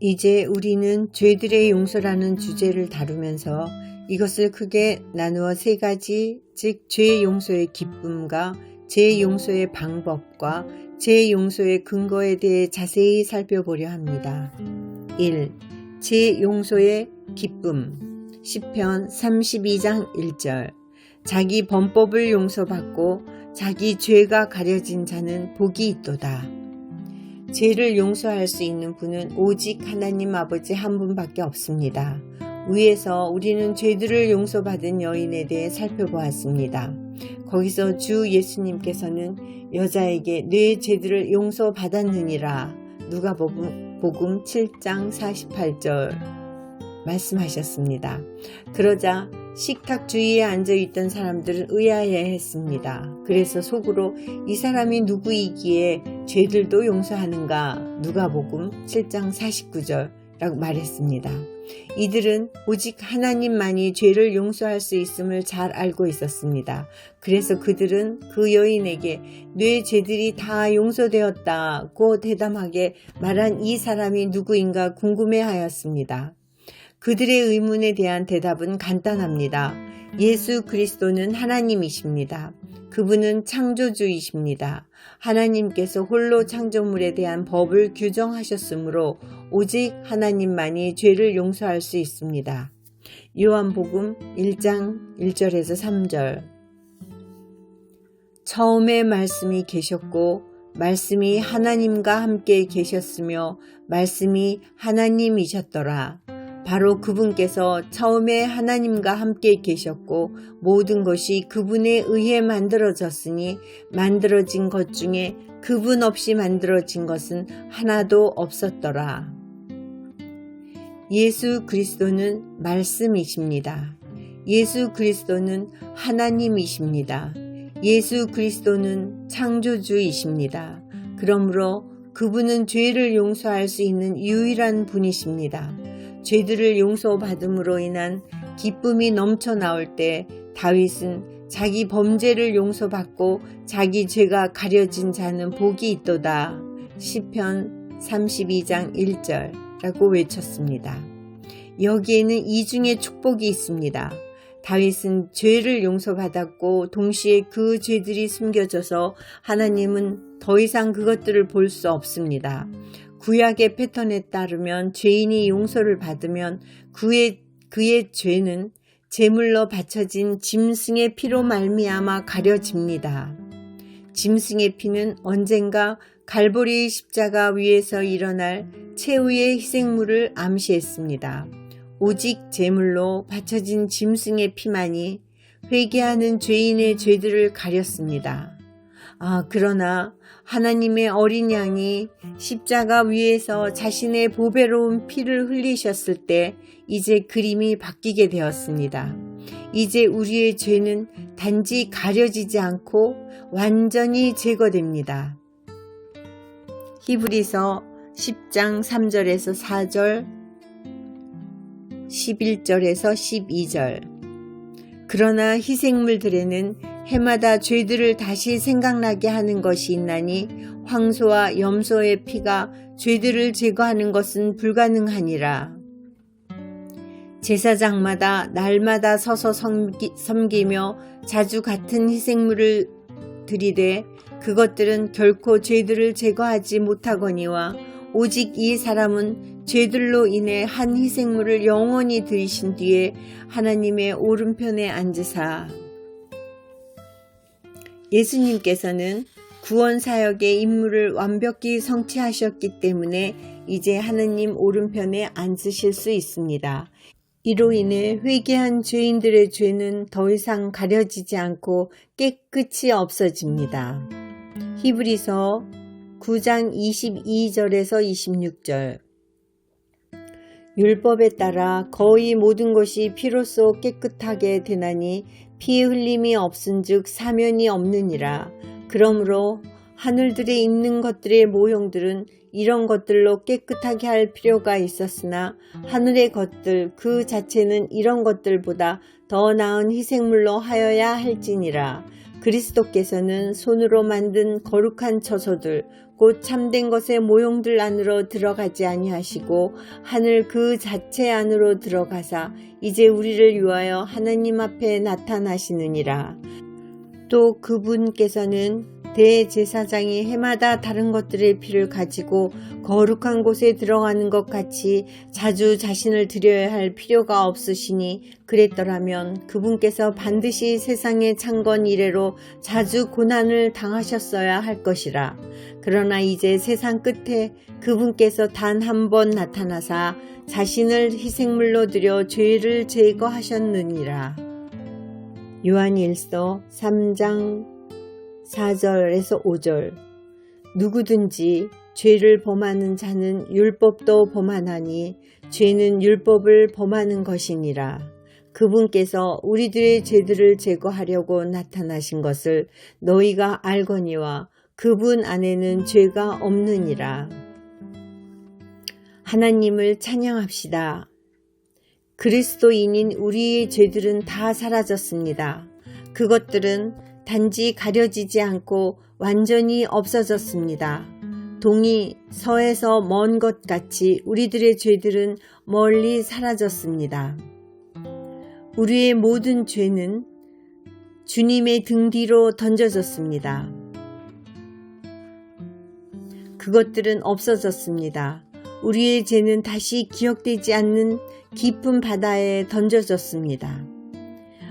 이제 우리는 죄들의 용서라는 주제를 다루면서 이것을 크게 나누어 세 가지, 즉 죄 용서의 기쁨과 죄 용서의 방법과 죄 용서의 근거에 대해 자세히 살펴보려 합니다. 1. 죄 용서의 기쁨. 시편 32장 1절. 자기 범법을 용서받고 자기 죄가 가려진 자는 복이 있도다. 죄를 용서할 수 있는 분은 오직 하나님 아버지 한 분밖에 없습니다. 위에서 우리는 죄들을 용서받은 여인에 대해 살펴보았습니다. 거기서 주 예수님께서는 여자에게 내 죄들을 용서받았느니라 누가복음 7장 48절 말씀하셨습니다. 그러자 식탁 주위에 앉아있던 사람들은 의아해했습니다. 그래서 속으로 이 사람이 누구이기에 죄들도 용서하는가 누가복음 7장 49절 라고 말했습니다. 이들은 오직 하나님만이 죄를 용서할 수 있음을 잘 알고 있었습니다. 그래서 그들은 그 여인에게 내 죄들이 다 용서되었다고 대담하게 말한 이 사람이 누구인가 궁금해하였습니다. 그들의 의문에 대한 대답은 간단합니다. 예수 그리스도는 하나님이십니다. 그분은 창조주이십니다. 하나님께서 홀로 창조물에 대한 법을 규정하셨으므로 오직 하나님만이 죄를 용서할 수 있습니다. 요한복음 1장 1절에서 3절. 처음에 말씀이 계셨고 말씀이 하나님과 함께 계셨으며 말씀이 하나님이셨더라. 바로 그분께서 처음에 하나님과 함께 계셨고 모든 것이 그분에 의해 만들어졌으니 만들어진 것 중에 그분 없이 만들어진 것은 하나도 없었더라. 예수 그리스도는 말씀이십니다. 예수 그리스도는 하나님이십니다. 예수 그리스도는 창조주이십니다. 그러므로 그분은 죄를 용서할 수 있는 유일한 분이십니다. 죄들을 용서받음으로 인한 기쁨이 넘쳐나올 때 다윗은 자기 범죄를 용서받고 자기 죄가 가려진 자는 복이 있도다. 시편 32장 1절 라고 외쳤습니다. 여기에는 이중의 축복이 있습니다. 다윗은 죄를 용서받았고 동시에 그 죄들이 숨겨져서 하나님은 더 이상 그것들을 볼 수 없습니다. 구약의 패턴에 따르면 죄인이 용서를 받으면 그의 죄는 제물로 바쳐진 짐승의 피로 말미암아 가려집니다. 짐승의 피는 언젠가 갈보리 십자가 위에서 일어날 최후의 희생물을 암시했습니다. 오직 제물로 바쳐진 짐승의 피만이 회개하는 죄인의 죄들을 가렸습니다. 그러나 하나님의 어린 양이 십자가 위에서 자신의 보배로운 피를 흘리셨을 때 이제 그림이 바뀌게 되었습니다. 이제 우리의 죄는 단지 가려지지 않고 완전히 제거됩니다. 히브리서 10장 3절에서 4절, 11절에서 12절. 그러나 희생물들에는 해마다 죄들을 다시 생각나게 하는 것이 있나니 황소와 염소의 피가 죄들을 제거하는 것은 불가능하니라. 제사장마다 날마다 서서 섬기며 자주 같은 희생물을 드리되 그것들은 결코 죄들을 제거하지 못하거니와 오직 이 사람은 죄들로 인해 한 희생물을 영원히 드리신 뒤에 하나님의 오른편에 앉으사. 예수님께서는 구원사역의 임무를 완벽히 성취하셨기 때문에 이제 하느님 오른편에 앉으실 수 있습니다. 이로 인해 회개한 죄인들의 죄는 더 이상 가려지지 않고 깨끗이 없어집니다. 히브리서 9장 22절에서 26절. 율법에 따라 거의 모든 것이 피로써 깨끗하게 되나니 피의 흘림이 없은즉 사면이 없느니라. 그러므로 하늘들에 있는 것들의 모형들은 이런 것들로 깨끗하게 할 필요가 있었으나 하늘의 것들 그 자체는 이런 것들보다 더 나은 희생물로 하여야 할지니라. 그리스도께서는 손으로 만든 거룩한 처소들 곧 참된 것의 모형들 안으로 들어가지 아니하시고 하늘 그 자체 안으로 들어가사 이제 우리를 위하여 하나님 앞에 나타나시느니라. 또 그분께서는 대제사장이 해마다 다른 것들의 피를 가지고 거룩한 곳에 들어가는 것 같이 자주 자신을 드려야 할 필요가 없으시니 그랬더라면 그분께서 반드시 세상의 창건 이래로 자주 고난을 당하셨어야 할 것이라. 그러나 이제 세상 끝에 그분께서 단 한 번 나타나사 자신을 희생물로 드려 죄를 제거하셨느니라. 요한일서 3장 4절에서 5절. 누구든지 죄를 범하는 자는 율법도 범하나니 죄는 율법을 범하는 것이니라. 그분께서 우리들의 죄들을 제거하려고 나타나신 것을 너희가 알거니와 그분 안에는 죄가 없느니라. 하나님을 찬양합시다. 그리스도인인 우리의 죄들은 다 사라졌습니다. 그것들은 단지 가려지지 않고 완전히 없어졌습니다. 동이 서에서 먼 것 같이 우리들의 죄들은 멀리 사라졌습니다. 우리의 모든 죄는 주님의 등 뒤로 던져졌습니다. 그것들은 없어졌습니다. 우리의 죄는 다시 기억되지 않는 깊은 바다에 던져졌습니다.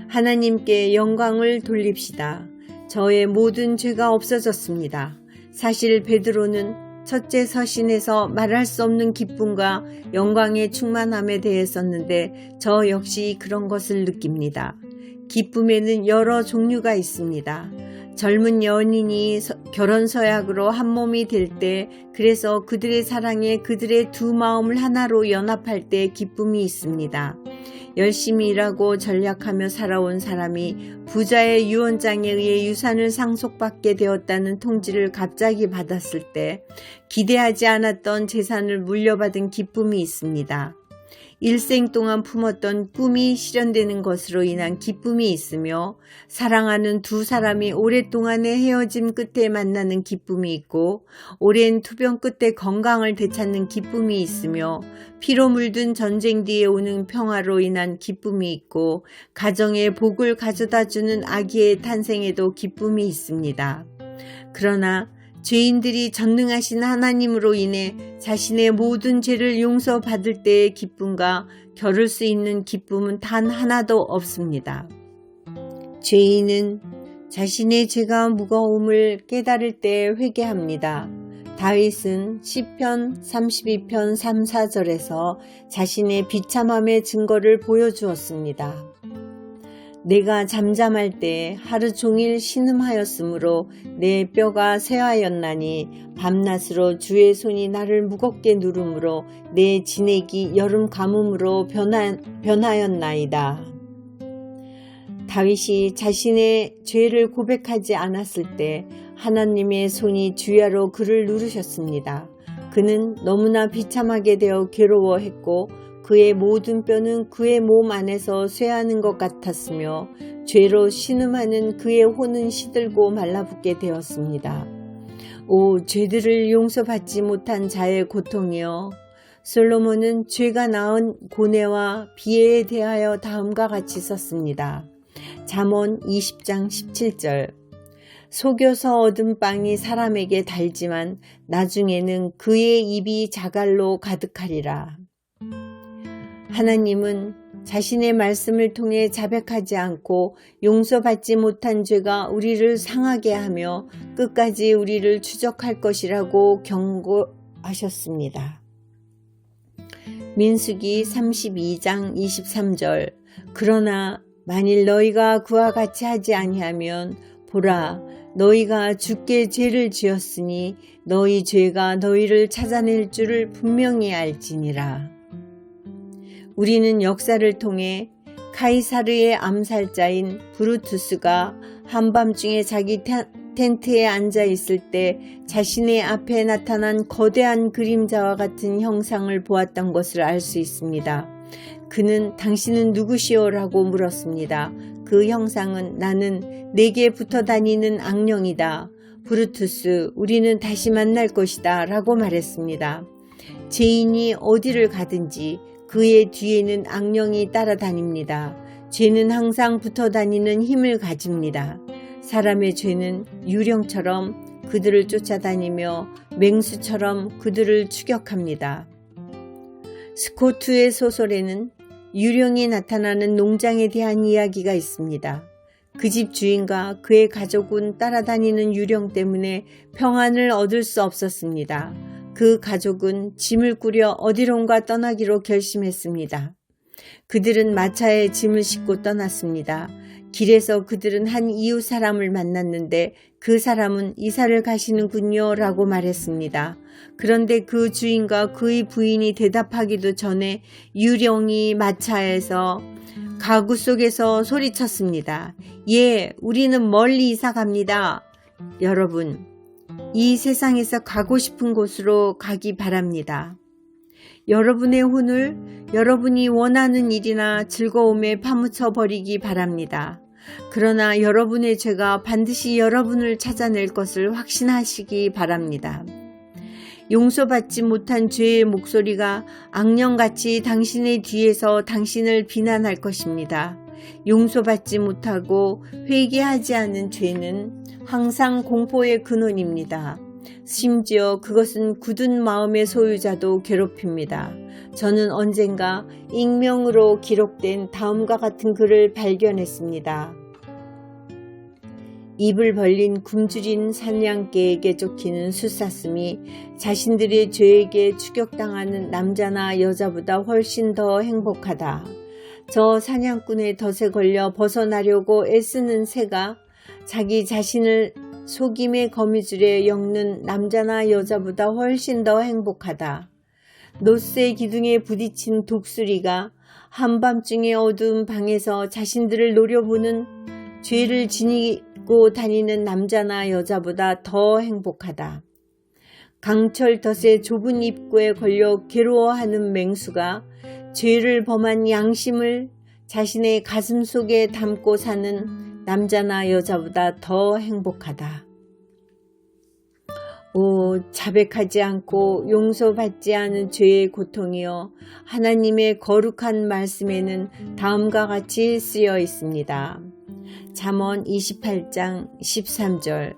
하나님께 영광을 돌립시다. 저의 모든 죄가 없어졌습니다. 사실 베드로는 첫째 서신에서 말할 수 없는 기쁨과 영광의 충만함에 대했었는데 저 역시 그런 것을 느낍니다. 기쁨에는 여러 종류가 있습니다. 젊은 연인이 결혼 서약으로 한 몸이 될 때, 그래서 그들의 사랑에 그들의 두 마음을 하나로 연합할 때 기쁨이 있습니다. 열심히 일하고 전략하며 살아온 사람이 부자의 유언장에 의해 유산을 상속받게 되었다는 통지를 갑자기 받았을 때 기대하지 않았던 재산을 물려받은 기쁨이 있습니다. 일생 동안 품었던 꿈이 실현되는 것으로 인한 기쁨이 있으며 사랑하는 두 사람이 오랫동안의 헤어짐 끝에 만나는 기쁨이 있고 오랜 투병 끝에 건강을 되찾는 기쁨이 있으며 피로 물든 전쟁 뒤에 오는 평화로 인한 기쁨이 있고 가정에 복을 가져다주는 아기의 탄생에도 기쁨이 있습니다. 그러나 죄인들이 전능하신 하나님으로 인해 자신의 모든 죄를 용서받을 때의 기쁨과 겨룰 수 있는 기쁨은 단 하나도 없습니다. 죄인은 자신의 죄가 무거움을 깨달을 때 회개합니다. 다윗은 시편 32편 3, 4절에서 자신의 비참함의 증거를 보여주었습니다. 내가 잠잠할 때 하루 종일 신음하였으므로 내 뼈가 쇠하였나니 밤낮으로 주의 손이 나를 무겁게 누르므로 내 진액이 여름 가뭄으로 변하였나이다. 다윗이 자신의 죄를 고백하지 않았을 때 하나님의 손이 주야로 그를 누르셨습니다. 그는 너무나 비참하게 되어 괴로워했고 그의 모든 뼈는 그의 몸 안에서 쇠하는 것 같았으며 죄로 신음하는 그의 혼은 시들고 말라붙게 되었습니다. 오, 죄들을 용서받지 못한 자의 고통이여. 솔로몬은 죄가 낳은 고뇌와 비애에 대하여 다음과 같이 썼습니다. 잠언 20장 17절. 속여서 얻은 빵이 사람에게 달지만 나중에는 그의 입이 자갈로 가득하리라. 하나님은 자신의 말씀을 통해 자백하지 않고 용서받지 못한 죄가 우리를 상하게 하며 끝까지 우리를 추적할 것이라고 경고하셨습니다. 민수기 32장 23절. 그러나 만일 너희가 그와 같이 하지 아니하면 보라, 너희가 주께 죄를 지었으니 너희 죄가 너희를 찾아낼 줄을 분명히 알지니라. 우리는 역사를 통해 카이사르의 암살자인 브루투스가 한밤중에 자기 텐트에 앉아 있을 때 자신의 앞에 나타난 거대한 그림자와 같은 형상을 보았던 것을 알 수 있습니다. 그는 당신은 누구시오라고 물었습니다. 그 형상은 나는 내게 붙어 다니는 악령이다. 브루투스, 우리는 다시 만날 것이다 라고 말했습니다. 죄인이 어디를 가든지 그의 뒤에는 악령이 따라다닙니다. 죄는 항상 붙어다니는 힘을 가집니다. 사람의 죄는 유령처럼 그들을 쫓아다니며 맹수처럼 그들을 추격합니다. 스코트의 소설에는 유령이 나타나는 농장에 대한 이야기가 있습니다. 그 집 주인과 그의 가족은 따라다니는 유령 때문에 평안을 얻을 수 없었습니다. 그 가족은 짐을 꾸려 어디론가 떠나기로 결심했습니다. 그들은 마차에 짐을 싣고 떠났습니다. 길에서 그들은 한 이웃 사람을 만났는데 그 사람은 이사를 가시는군요 라고 말했습니다. 그런데 그 주인과 그의 부인이 대답하기도 전에 유령이 마차에서 가구 속에서 소리쳤습니다. 예, 우리는 멀리 이사 갑니다. 여러분, 이 세상에서 가고 싶은 곳으로 가기 바랍니다. 여러분의 혼을 여러분이 원하는 일이나 즐거움에 파묻혀 버리기 바랍니다. 그러나 여러분의 죄가 반드시 여러분을 찾아낼 것을 확신하시기 바랍니다. 용서받지 못한 죄의 목소리가 악령같이 당신의 뒤에서 당신을 비난할 것입니다. 용서받지 못하고 회개하지 않은 죄는 항상 공포의 근원입니다. 심지어 그것은 굳은 마음의 소유자도 괴롭힙니다. 저는 언젠가 익명으로 기록된 다음과 같은 글을 발견했습니다. 입을 벌린 굶주린 사냥개에게 쫓기는 숫사슴이 자신들의 죄에게 추격당하는 남자나 여자보다 훨씬 더 행복하다. 저 사냥꾼의 덫에 걸려 벗어나려고 애쓰는 새가 자기 자신을 속임의 거미줄에 엮는 남자나 여자보다 훨씬 더 행복하다. 노쇠 기둥에 부딪힌 독수리가 한밤중의 어두운 방에서 자신들을 노려보는 죄를 지니고 다니는 남자나 여자보다 더 행복하다. 강철 덫의 좁은 입구에 걸려 괴로워하는 맹수가 죄를 범한 양심을 자신의 가슴 속에 담고 사는 남자나 여자보다 더 행복하다. 오, 자백하지 않고 용서받지 않은 죄의 고통이여, 하나님의 거룩한 말씀에는 다음과 같이 쓰여 있습니다. 잠언 28장 13절.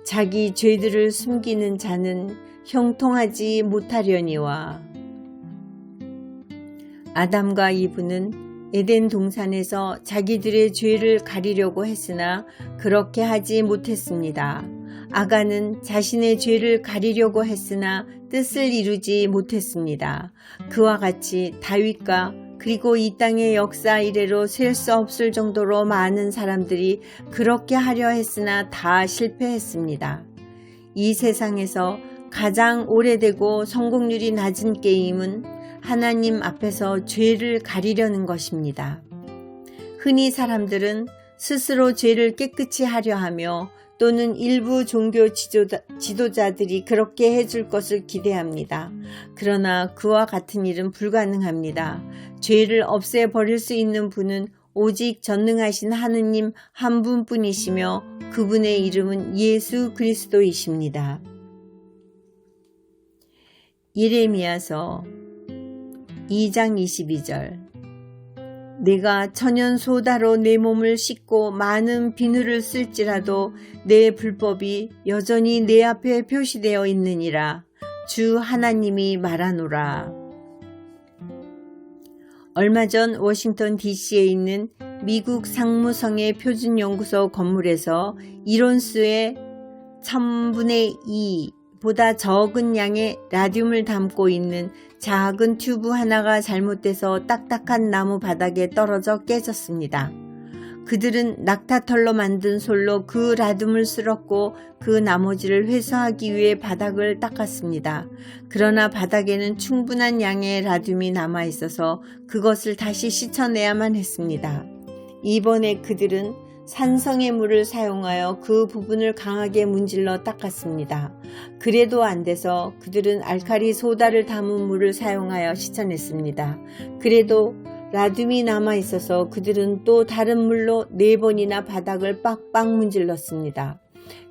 자기 죄들을 숨기는 자는 형통하지 못하려니와. 아담과 이브는 에덴 동산에서 자기들의 죄를 가리려고 했으나 그렇게 하지 못했습니다. 아간은 자신의 죄를 가리려고 했으나 뜻을 이루지 못했습니다. 그와 같이 다윗과 그리고 이 땅의 역사 이래로 셀 수 없을 정도로 많은 사람들이 그렇게 하려 했으나 다 실패했습니다. 이 세상에서 가장 오래되고 성공률이 낮은 게임은 하나님 앞에서 죄를 가리려는 것입니다. 흔히 사람들은 스스로 죄를 깨끗이 하려 하며 또는 일부 종교 지도자들이 그렇게 해줄 것을 기대합니다. 그러나 그와 같은 일은 불가능합니다. 죄를 없애버릴 수 있는 분은 오직 전능하신 하느님 한 분뿐이시며 그분의 이름은 예수 그리스도이십니다. 예레미야서 2장 22절. 내가 천연 소다로 내 몸을 씻고 많은 비누를 쓸지라도 내 불법이 여전히 내 앞에 표시되어 있느니라. 주 하나님이 말하노라. 얼마 전 워싱턴 DC에 있는 미국 상무성의 표준연구소 건물에서 이론수의 1000분의 2보다 적은 양의 라듐을 담고 있는 작은 튜브 하나가 잘못돼서 딱딱한 나무 바닥에 떨어져 깨졌습니다. 그들은 낙타털로 만든 솔로 그 라듐을 쓸었고 그 나머지를 회수하기 위해 바닥을 닦았습니다. 그러나 바닥에는 충분한 양의 라듐이 남아 있어서 그것을 다시 씻어내야만 했습니다. 이번에 그들은 산성의 물을 사용하여 그 부분을 강하게 문질러 닦았습니다. 그래도 안 돼서 그들은 알칼리 소다를 담은 물을 사용하여 씻어냈습니다. 그래도 라듐이 남아 있어서 그들은 또 다른 물로 4번이나 바닥을 빡빡 문질렀습니다.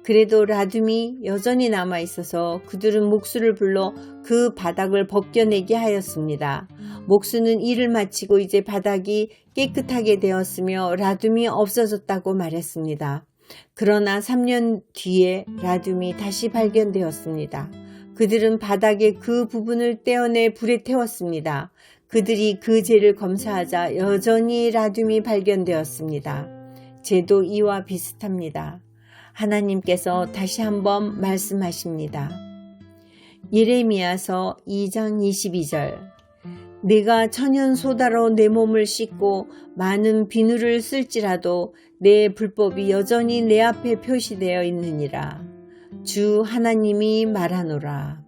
그래도 라둠이 여전히 남아있어서 그들은 목수를 불러 그 바닥을 벗겨내게 하였습니다. 목수는 일을 마치고 이제 바닥이 깨끗하게 되었으며 라둠이 없어졌다고 말했습니다. 그러나 3년 뒤에 라둠이 다시 발견되었습니다. 그들은 바닥의 그 부분을 떼어내 불에 태웠습니다. 그들이 그 죄를 검사하자 여전히 라둠이 발견되었습니다. 죄도 이와 비슷합니다. 하나님께서 다시 한번 말씀하십니다. 예레미야서 2장 22절 내가 천연 소다로 내 몸을 씻고 많은 비누를 쓸지라도 내 불법이 여전히 내 앞에 표시되어 있느니라. 주 하나님이 말하노라.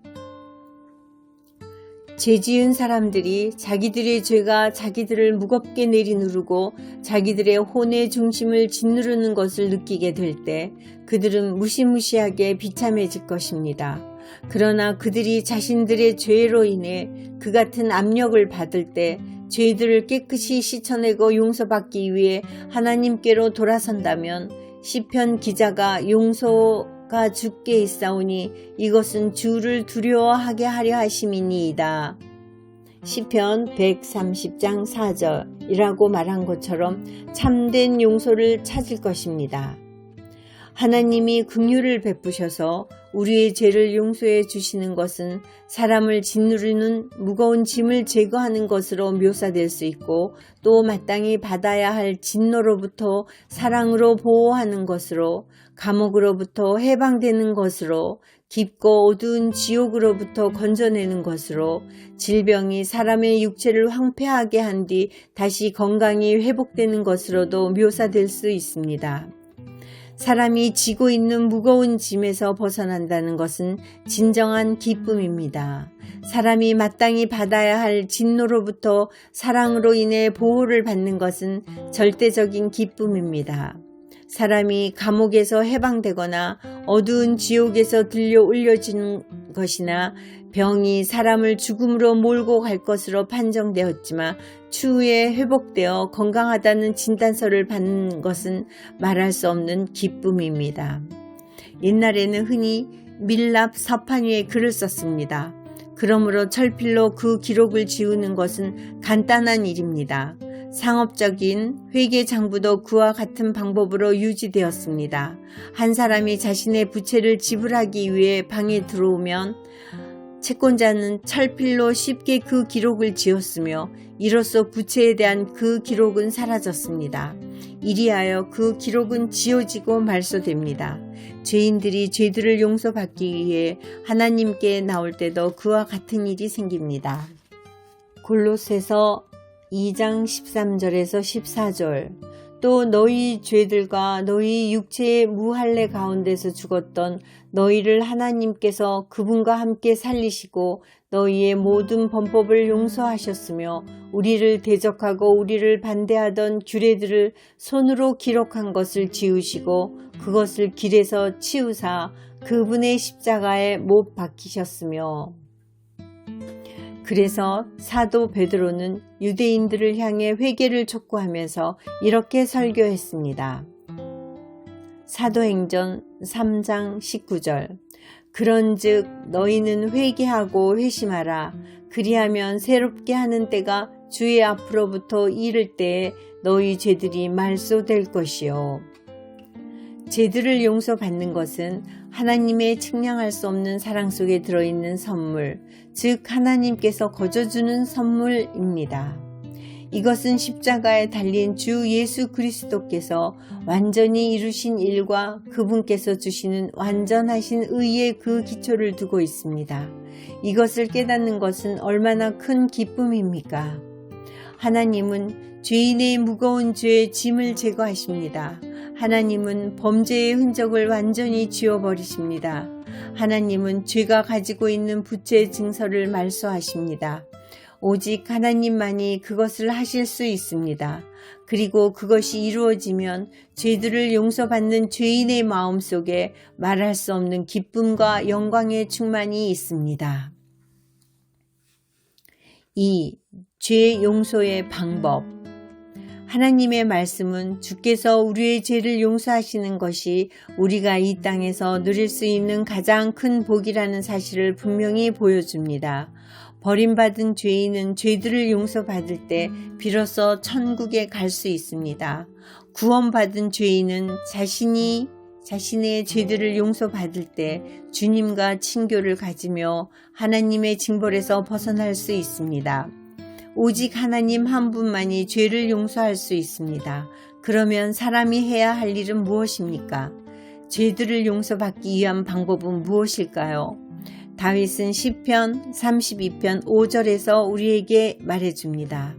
죄 지은 사람들이 자기들의 죄가 자기들을 무겁게 내리누르고 자기들의 혼의 중심을 짓누르는 것을 느끼게 될 때 그들은 무시무시하게 비참해질 것입니다. 그러나 그들이 자신들의 죄로 인해 그 같은 압력을 받을 때 죄들을 깨끗이 씻어내고 용서받기 위해 하나님께로 돌아선다면 시편 기자가 용서가 주께 있사오니 이것은 주를 두려워하게 하려 하심이니이다. 시편 130장 4절이라고 말한 것처럼 참된 용서를 찾을 것입니다. 하나님이 긍휼을 베푸셔서 우리의 죄를 용서해 주시는 것은 사람을 짓누르는 무거운 짐을 제거하는 것으로 묘사될 수 있고 또 마땅히 받아야 할 진노로부터 사랑으로 보호하는 것으로 감옥으로부터 해방되는 것으로 깊고 어두운 지옥으로부터 건져내는 것으로 질병이 사람의 육체를 황폐하게 한 뒤 다시 건강이 회복되는 것으로도 묘사될 수 있습니다. 사람이 지고 있는 무거운 짐에서 벗어난다는 것은 진정한 기쁨입니다. 사람이 마땅히 받아야 할 진노로부터 사랑으로 인해 보호를 받는 것은 절대적인 기쁨입니다. 사람이 감옥에서 해방되거나 어두운 지옥에서 들려 올려지는 것이나 병이 사람을 죽음으로 몰고 갈 것으로 판정되었지만 추후에 회복되어 건강하다는 진단서를 받는 것은 말할 수 없는 기쁨입니다. 옛날에는 흔히 밀랍 서판 위에 글을 썼습니다. 그러므로 철필로 그 기록을 지우는 것은 간단한 일입니다. 상업적인 회계 장부도 그와 같은 방법으로 유지되었습니다. 한 사람이 자신의 부채를 지불하기 위해 방에 들어오면 채권자는 철필로 쉽게 그 기록을 지웠으며 이로써 부채에 대한 그 기록은 사라졌습니다. 이리하여 그 기록은 지워지고 말소됩니다. 죄인들이 죄들을 용서받기 위해 하나님께 나올 때도 그와 같은 일이 생깁니다. 골로새서 2장 13절에서 14절 또 너희 죄들과 너희 육체의 무할례 가운데서 죽었던 너희를 하나님께서 그분과 함께 살리시고 너희의 모든 범법을 용서하셨으며 우리를 대적하고 우리를 반대하던 규례들을 손으로 기록한 것을 지우시고 그것을 길에서 치우사 그분의 십자가에 못 박히셨으며 그래서 사도 베드로는 유대인들을 향해 회개를 촉구하면서 이렇게 설교했습니다. 사도행전 3장 19절 그런즉 너희는 회개하고 회심하라. 그리하면 새롭게 하는 때가 주의 앞으로부터 이를 때에 너희 죄들이 말소될 것이요. 죄들을 용서받는 것은 하나님의 측량할 수 없는 사랑 속에 들어있는 선물, 즉 하나님께서 거저주는 선물입니다. 이것은 십자가에 달린 주 예수 그리스도께서 완전히 이루신 일과 그분께서 주시는 완전하신 의의 그 기초를 두고 있습니다. 이것을 깨닫는 것은 얼마나 큰 기쁨입니까? 하나님은 죄인의 무거운 죄의 짐을 제거하십니다. 하나님은 범죄의 흔적을 완전히 지워버리십니다. 하나님은 죄가 가지고 있는 부채의 증서를 말소하십니다. 오직 하나님만이 그것을 하실 수 있습니다. 그리고 그것이 이루어지면 죄들을 용서받는 죄인의 마음속에 말할 수 없는 기쁨과 영광의 충만이 있습니다. 2. 죄 용서의 방법 하나님의 말씀은 주께서 우리의 죄를 용서하시는 것이 우리가 이 땅에서 누릴 수 있는 가장 큰 복이라는 사실을 분명히 보여줍니다. 버림받은 죄인은 죄들을 용서받을 때 비로소 천국에 갈 수 있습니다. 구원받은 죄인은 자신의 죄들을 용서받을 때 주님과 친교를 가지며 하나님의 징벌에서 벗어날 수 있습니다. 오직 하나님 한 분만이 죄를 용서할 수 있습니다. 그러면 사람이 해야 할 일은 무엇입니까? 죄들을 용서받기 위한 방법은 무엇일까요? 다윗은 시편 32편 5절에서 우리에게 말해줍니다.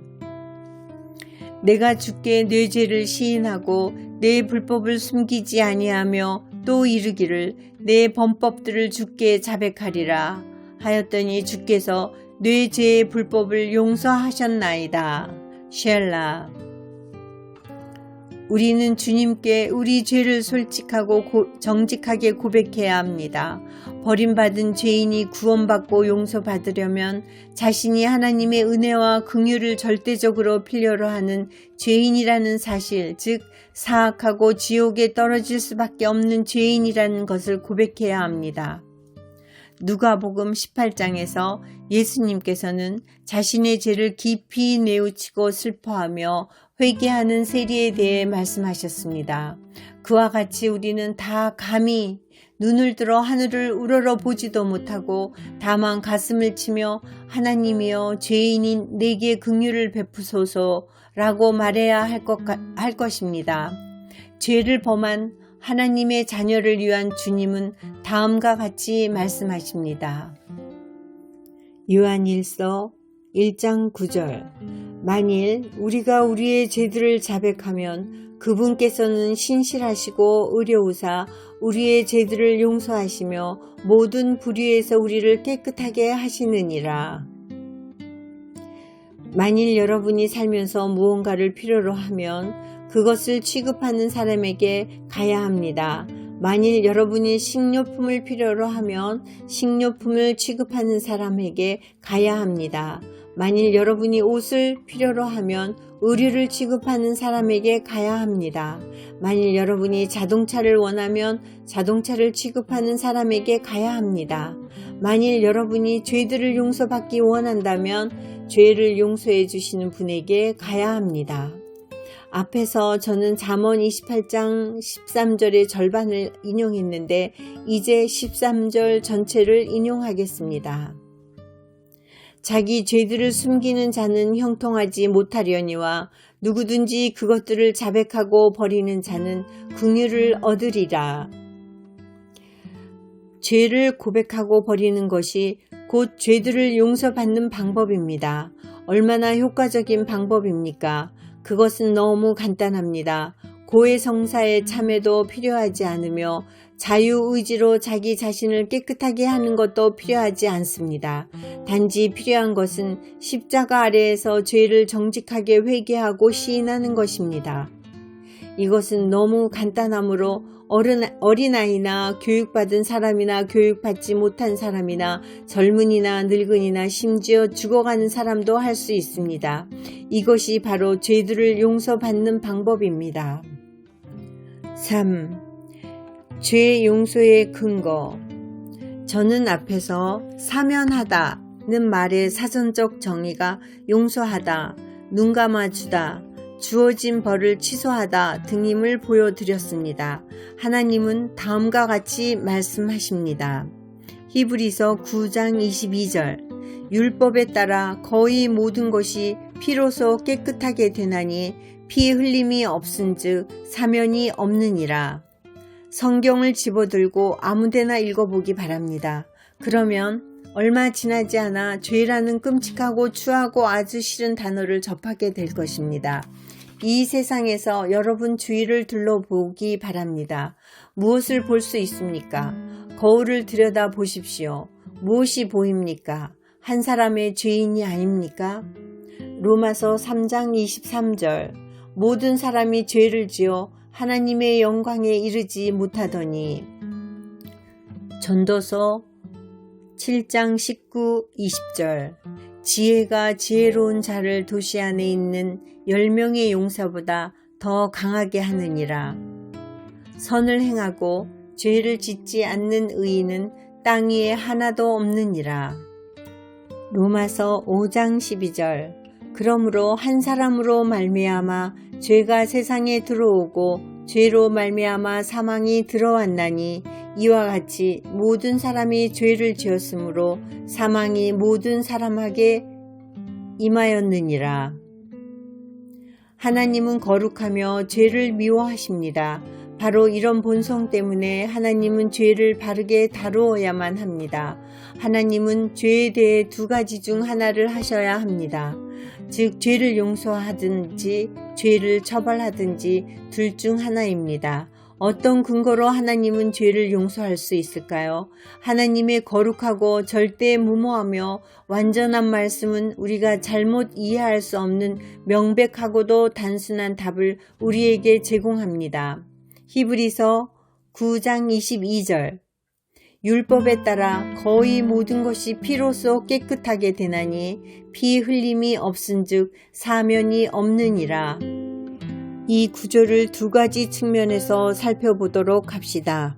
내가 주께 내 죄를 시인하고 내 불법을 숨기지 아니하며 또 이르기를 내 범법들을 주께 자백하리라 하였더니 주께서 내 죄의 불법을 용서하셨나이다. 쉘라. 우리는 주님께 우리 죄를 솔직하고 정직하게 고백해야 합니다. 버림받은 죄인이 구원받고 용서받으려면 자신이 하나님의 은혜와 긍휼을 절대적으로 필요로 하는 죄인이라는 사실, 즉 사악하고 지옥에 떨어질 수밖에 없는 죄인이라는 것을 고백해야 합니다. 누가복음 18장에서 예수님께서는 자신의 죄를 깊이 뉘우치고 슬퍼하며 회개하는 세리에 대해 말씀하셨습니다. 그와 같이 우리는 다 감히 눈을 들어 하늘을 우러러 보지도 못하고 다만 가슴을 치며 하나님이여 죄인인 내게 긍휼을 베푸소서라고 말해야 할 것입니다. 죄를 범한 하나님의 자녀를 위한 주님은 다음과 같이 말씀하십니다. 요한일서 1장 9절. 만일 우리가 우리의 죄들을 자백하면 그분께서는 신실하시고 의로우사 우리의 죄들을 용서하시며 모든 불의에서 우리를 깨끗하게 하시느니라. 만일 여러분이 살면서 무언가를 필요로 하면 그것을 취급하는 사람에게 가야 합니다. 만일 여러분이 식료품을 필요로 하면 식료품을 취급하는 사람에게 가야 합니다. 만일 여러분이 옷을 필요로 하면 의류를 취급하는 사람에게 가야 합니다. 만일 여러분이 자동차를 원하면 자동차를 취급하는 사람에게 가야 합니다. 만일 여러분이 죄들을 용서받기 원한다면 죄를 용서해 주시는 분에게 가야 합니다. 앞에서 저는 잠언 28장 13절의 절반을 인용했는데 이제 13절 전체를 인용하겠습니다. 자기 죄들을 숨기는 자는 형통하지 못하려니와 누구든지 그것들을 자백하고 버리는 자는 긍휼을 얻으리라. 죄를 고백하고 버리는 것이 곧 죄들을 용서받는 방법입니다. 얼마나 효과적인 방법입니까? 그것은 너무 간단합니다. 고해성사의 참회도 필요하지 않으며 자유의지로 자기 자신을 깨끗하게 하는 것도 필요하지 않습니다. 단지 필요한 것은 십자가 아래에서 죄를 정직하게 회개하고 시인하는 것입니다. 이것은 너무 간단하므로 어린아이나 교육받은 사람이나 교육받지 못한 사람이나 젊은이나 늙은이나 심지어 죽어가는 사람도 할 수 있습니다. 이것이 바로 죄들을 용서받는 방법입니다. 3. 죄 용서의 근거. 저는 앞에서 사면하다는 말의 사전적 정의가 용서하다, 눈 감아주다, 주어진 벌을 취소하다 등임을 보여드렸습니다. 하나님은 다음과 같이 말씀하십니다. 히브리서 9장 22절. 율법에 따라 거의 모든 것이 피로써 깨끗하게 되나니 피 흘림이 없은즉 사면이 없느니라. 성경을 집어들고 아무데나 읽어보기 바랍니다. 그러면 얼마 지나지 않아 죄라는 끔찍하고 추하고 아주 싫은 단어를 접하게 될 것입니다. 이 세상에서 여러분 주위를 둘러보기 바랍니다. 무엇을 볼 수 있습니까? 거울을 들여다 보십시오. 무엇이 보입니까? 한 사람의 죄인이 아닙니까? 로마서 3장 23절. 모든 사람이 죄를 지어 하나님의 영광에 이르지 못하더니. 전도서 7장 19, 20절. 지혜가 지혜로운 자를 도시 안에 있는 10명의 용사보다 더 강하게 하느니라. 선을 행하고 죄를 짓지 않는 의인은 땅 위에 하나도 없느니라. 로마서 5장 12절. 그러므로 한 사람으로 말미암아 죄가 세상에 들어오고 죄로 말미암아 사망이 들어왔나니 이와 같이 모든 사람이 죄를 지었으므로 사망이 모든 사람에게 임하였느니라. 하나님은 거룩하며 죄를 미워하십니다. 바로 이런 본성 때문에 하나님은 죄를 바르게 다루어야만 합니다. 하나님은 죄에 대해 두 가지 중 하나를 하셔야 합니다. 즉 죄를 용서하든지 죄를 처벌하든지 둘 중 하나입니다. 어떤 근거로 하나님은 죄를 용서할 수 있을까요? 하나님의 거룩하고 절대 무모하며 완전한 말씀은 우리가 잘못 이해할 수 없는 명백하고도 단순한 답을 우리에게 제공합니다. 히브리서 9장 22절. 율법에 따라 거의 모든 것이 피로써 깨끗하게 되나니 피 흘림이 없은즉 사면이 없느니라. 이 구절을 두 가지 측면에서 살펴보도록 합시다.